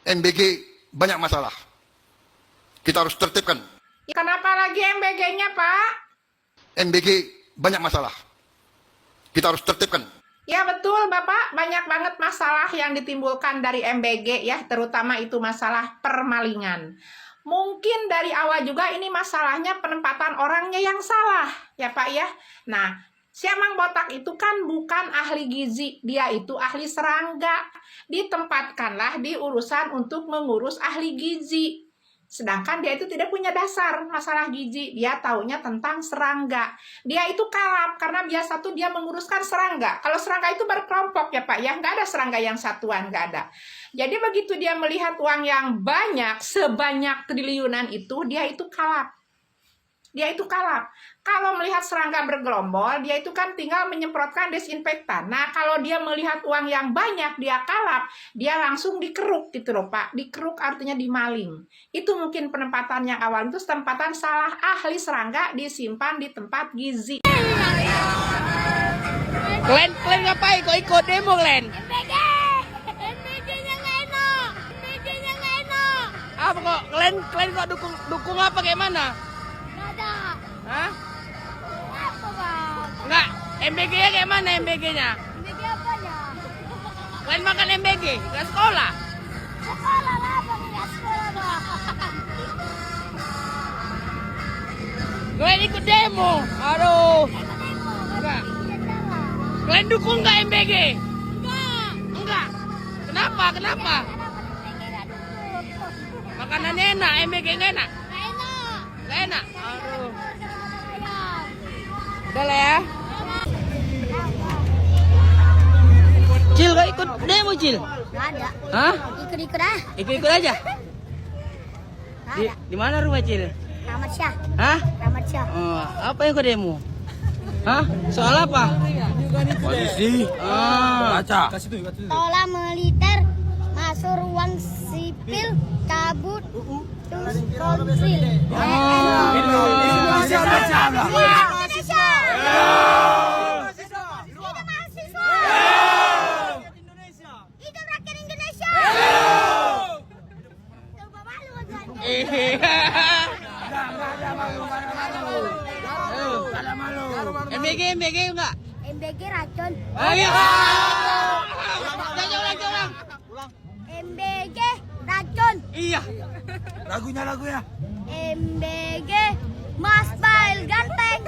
MBG banyak masalah. Kita harus tertibkan. Kenapa lagi MBG-nya, Pak? MBG banyak masalah. Kita harus tertibkan. Ya betul, Bapak. Banyak banget masalah yang ditimbulkan dari MBG ya, terutama itu masalah permalingan. Mungkin dari awal juga ini masalahnya penempatan orangnya yang salah, ya Pak ya. Nah, si Amang Botak itu kan bukan ahli gizi, dia itu ahli serangga. Ditempatkanlah di urusan untuk mengurus ahli gizi. Sedangkan dia itu tidak punya dasar masalah gizi, dia taunya tentang serangga. Dia itu kalap karena biasa tuh dia menguruskan serangga. Kalau serangga itu berkelompok ya Pak ya, nggak ada serangga yang satuan, nggak ada. Jadi begitu dia melihat uang yang banyak, sebanyak triliunan itu, dia itu kalap. Dia itu kalap. Kalau melihat serangga bergerombol, dia itu kan tinggal menyemprotkan desinfektan. Nah, kalau dia melihat uang yang banyak, dia kalap, dia langsung dikeruk gitu loh Pak. Dikeruk artinya dimaling. Itu mungkin penempatan yang awal itu tempatan salah ahli serangga disimpan di tempat gizi. Kalian ngapain kok ikut demo kalian? MBG-nya nggak enak. MBG-nya nggak enak. Apa kok kalian kok dukung apa kayak mana? Nggak ada. Hah? Apa bang? Enggak, MBG-nya kayak mana MBG-nya? MBG apanya? Kalian makan MBG, nggak sekolah? Sekolah lah bang, nggak sekolah bang. Kalian ikut demo? Aduh. Enggak. Kalian dukung nggak MBG? Enggak. Enggak. Kenapa? Kenapa? MBG nggak dukung. Makanannya enak, MBG nggak enak? Nggak enak. Nggak enak? Aduh. Ayam. Udah lah ya. Cil, kau ikut demo Cil? Nggak ada. Hah? Ikut-ikut ah. Ikut-ikut aja. Nggak ada. Di mana rumah Cil? Ramat Syah. Hah? Ramat Syah. Oh, apa yang kau demo? Hah? Soal apa? Polisi. Baca. Tola militer masuk ruang sipil cabut terus konflik. Indonesia baca. Indonesia. Hidup mahasiswa. Hidup rakyat Indonesia. Coba malu kan? MBG enggak? MBG racun. Ayo. Ulang. MBG racun. Iya. Lagunya. MBG Mas Bail ganteng.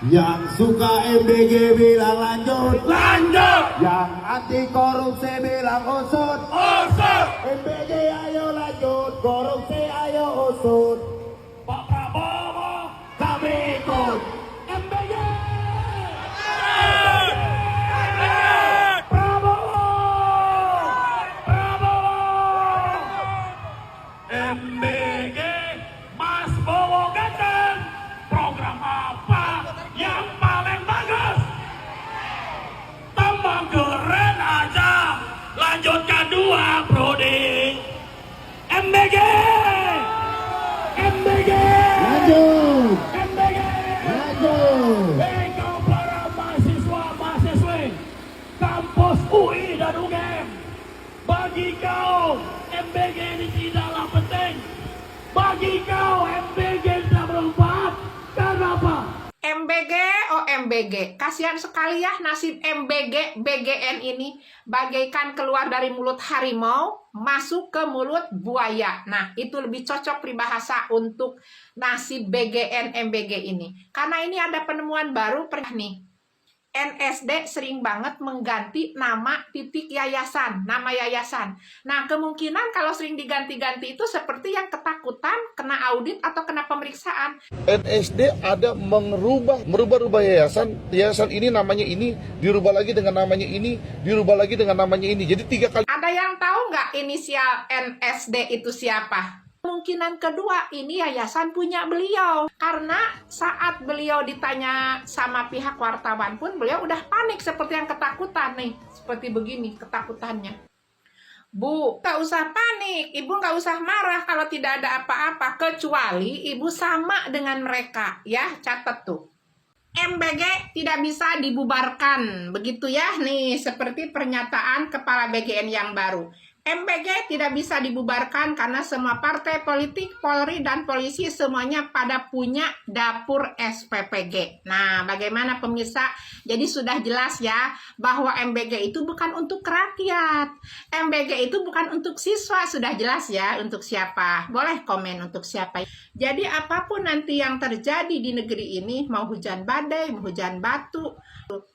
Yang suka MBG bilang lanjut, Lanjut. yang anti korupsi bilang usut. Usut. MBG ayo lanjut, korupsi ayo usut. Pak Prabowo. Kami ikut. MBG. MBG Mas Bowo ganteng. Program apa yang paling bagus? Tambah keren aja. Lanjutkan 2 prodi. MBG. Lanjut, MBG. lanjut. Engkau para mahasiswa-mahasiswi kampus UI dan UGM. Bagi kau MBG ini tidaklah penting. Bagi kau MBG tidak bermanfaat. Karena apa? MBG, oh MBG, kasihan sekali ya nasib MBG, BGN ini bagaikan keluar dari mulut harimau, masuk ke mulut buaya. Nah, itu lebih cocok peribahasa untuk nasib BGN, MBG ini. Karena ini ada penemuan baru, nih. NSD sering banget mengganti nama titik yayasan, nama yayasan. Nah, kemungkinan kalau sering diganti-ganti itu seperti yang ketakutan, kena audit atau kena pemeriksaan. NSD ada merubah yayasan ini namanya ini, dirubah lagi dengan namanya ini, dirubah lagi dengan namanya ini. Jadi 3 kali. Ada yang tahu nggak inisial NSD itu siapa? Kemungkinan kedua, ini yayasan punya beliau. Karena saat beliau ditanya sama pihak wartawan pun, beliau udah panik seperti yang ketakutan nih. Seperti begini ketakutannya. Bu, nggak usah panik. Ibu nggak usah marah kalau tidak ada apa-apa. Kecuali ibu sama dengan mereka. Ya, catat tuh. MBG tidak bisa dibubarkan. Begitu ya, nih seperti pernyataan Kepala BGN yang baru. MBG tidak bisa dibubarkan karena semua partai politik, Polri, dan polisi semuanya pada punya dapur SPPG. Nah, bagaimana pemirsa? Jadi sudah jelas ya bahwa MBG itu bukan untuk rakyat. MBG itu bukan untuk siswa. Sudah jelas ya untuk siapa. Boleh komen untuk siapa. Jadi apapun nanti yang terjadi di negeri ini, mau hujan badai, mau hujan batu,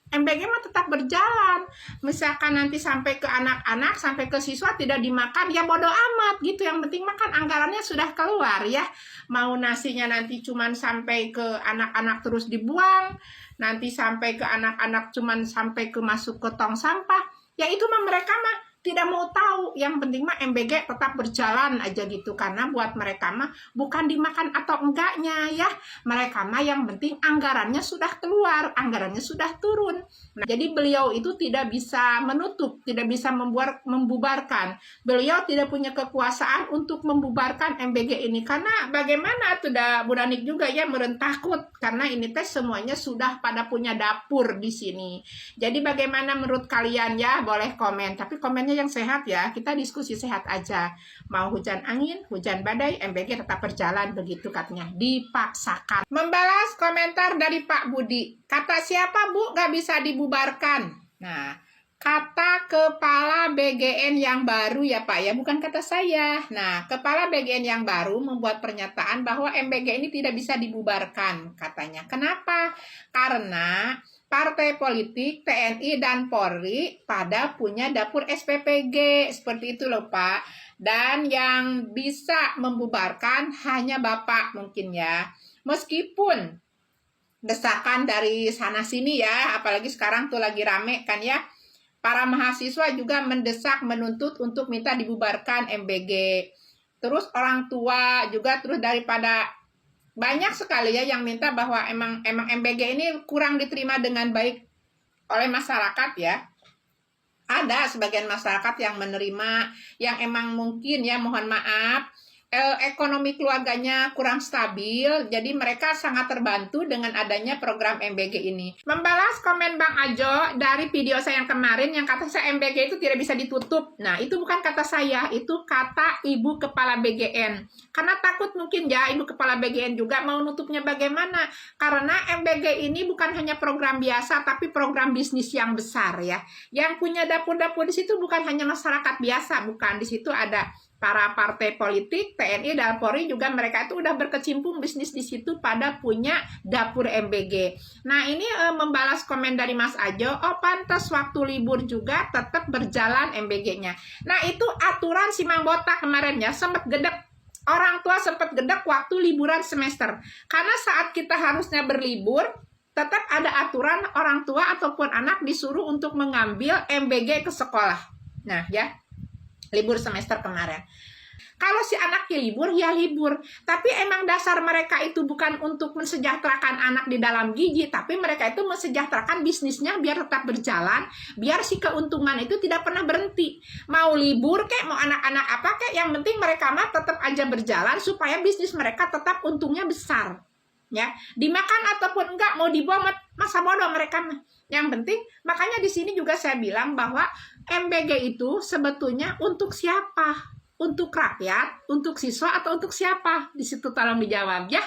MBG mah tetap berjalan. Misalkan nanti sampai ke anak-anak, sampai ke siswa tidak dimakan, ya bodo amat gitu. Yang penting makan, anggarannya sudah keluar ya. Mau nasinya nanti cuman sampai ke anak-anak terus dibuang, nanti sampai ke anak-anak cuman sampai ke masuk ke tong sampah, ya itu mah mereka mah tidak mau tahu. Yang penting mah MBG tetap berjalan aja gitu. Karena buat mereka mah bukan dimakan atau enggaknya ya. Mereka mah yang penting anggarannya sudah keluar, anggarannya sudah turun. Nah, jadi beliau itu tidak bisa menutup, tidak bisa membubarkan. Beliau tidak punya kekuasaan untuk membubarkan MBG ini. Karena bagaimana sudah Buranik juga ya merentakut. Karena ini tes semuanya sudah pada punya dapur di sini. Jadi bagaimana menurut kalian ya? Boleh komen. Tapi komennya yang sehat ya, kita diskusi sehat aja. Mau hujan angin, hujan badai, MBG tetap berjalan, begitu katanya, dipaksakan. Membalas komentar dari Pak Budi, kata siapa Bu gak bisa dibubarkan? Nah, kata Kepala BGN yang baru ya Pak ya, bukan kata saya. Nah, Kepala BGN yang baru membuat pernyataan bahwa MBG ini tidak bisa dibubarkan katanya. Kenapa? Karena partai politik, TNI, dan Polri pada punya dapur SPPG. Seperti itu loh Pak. Dan yang bisa membubarkan hanya Bapak mungkin ya. Meskipun desakan dari sana-sini ya, apalagi sekarang tuh lagi rame kan ya. Para mahasiswa juga mendesak, menuntut untuk minta dibubarkan MBG. Terus orang tua juga, terus daripada banyak sekali ya yang minta bahwa emang MBG ini kurang diterima dengan baik oleh masyarakat ya. Ada sebagian masyarakat yang menerima, yang emang mungkin ya mohon maaf, ekonomi keluarganya kurang stabil, jadi mereka sangat terbantu dengan adanya program MBG ini. Membalas komen Bang Ajo dari video saya yang kemarin yang kata saya MBG itu tidak bisa ditutup. Nah, itu bukan kata saya, itu kata Ibu Kepala BGN. Karena takut mungkin ya Ibu Kepala BGN juga mau nutupnya bagaimana. Karena MBG ini bukan hanya program biasa, tapi program bisnis yang besar ya. Yang punya dapur-dapur di situ bukan hanya masyarakat biasa, bukan. Di situ ada para partai politik, TNI, dan Polri juga, mereka itu udah berkecimpung bisnis di situ pada punya dapur MBG. Nah, ini membalas komen dari Mas Ajo, oh pantas waktu libur juga tetap berjalan MBG-nya. Nah, itu aturan si Mang Botak kemarin ya, sempat gedek. Orang tua sempat gedek waktu liburan semester. Karena saat kita harusnya berlibur, tetap ada aturan orang tua ataupun anak disuruh untuk mengambil MBG ke sekolah. Nah, ya. Libur semester kemarin. Kalau si anaknya libur, ya libur. Tapi emang dasar mereka itu bukan untuk mensejahterakan anak di dalam gigi, tapi mereka itu mensejahterakan bisnisnya biar tetap berjalan, biar si keuntungan itu tidak pernah berhenti. Mau libur kek, mau anak-anak apa kek, yang penting mereka mah tetap aja berjalan supaya bisnis mereka tetap untungnya besar. Ya, dimakan ataupun enggak, mau dibuang masa bodoh mereka mah. Yang penting, makanya di sini juga saya bilang bahwa MBG itu sebetulnya untuk siapa? Untuk rakyat, untuk siswa, atau untuk siapa? Di situ tolong dijawab ya.